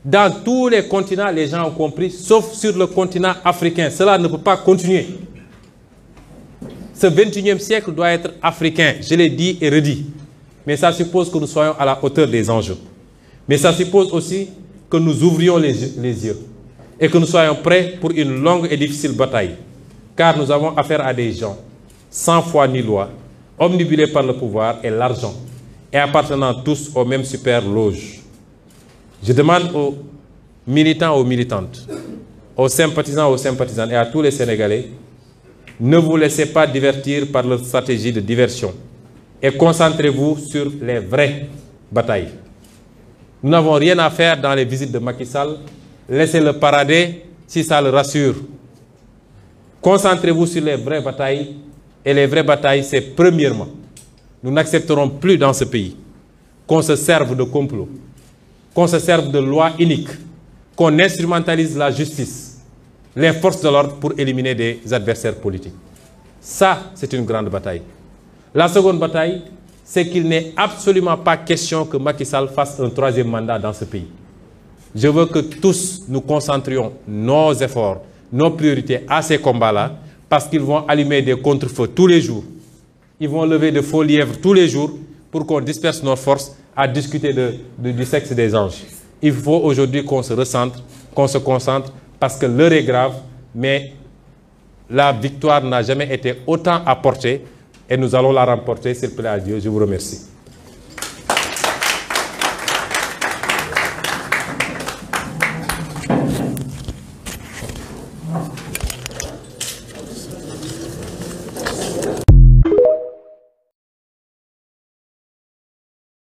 Dans tous les continents, les gens ont compris, sauf sur le continent africain. Cela ne peut pas continuer. Ce 21e siècle doit être africain, je l'ai dit et redit. Mais ça suppose que nous soyons à la hauteur des enjeux. Mais ça suppose aussi que nous ouvrions les yeux et que nous soyons prêts pour une longue et difficile bataille. Car nous avons affaire à des gens sans foi ni loi, omnibulés par le pouvoir et l'argent, et appartenant tous aux mêmes super loges. Je demande aux militants, aux militantes, aux sympathisants, aux sympathisantes et à tous les Sénégalais, ne vous laissez pas divertir par leur stratégie de diversion et concentrez-vous sur les vraies batailles. Nous n'avons rien à faire dans les visites de Macky Sall, laissez-le parader si ça le rassure. Concentrez-vous sur les vraies batailles, et les vraies batailles, c'est premièrement, nous n'accepterons plus dans ce pays qu'on se serve de complot, qu'on se serve de loi inique, qu'on instrumentalise la justice, les forces de l'ordre pour éliminer des adversaires politiques. Ça, c'est une grande bataille. La seconde bataille, c'est qu'il n'est absolument pas question que Macky Sall fasse un troisième mandat dans ce pays. Je veux que tous nous concentrions nos efforts, nos priorités à ces combats-là, parce qu'ils vont allumer des contre-feux tous les jours. Ils vont lever de faux lièvres tous les jours pour qu'on disperse nos forces à discuter du sexe des anges. Il faut aujourd'hui qu'on se recentre, qu'on se concentre, parce que l'heure est grave, mais la victoire n'a jamais été autant apportée et nous allons la remporter, s'il plaît à Dieu. Je vous remercie.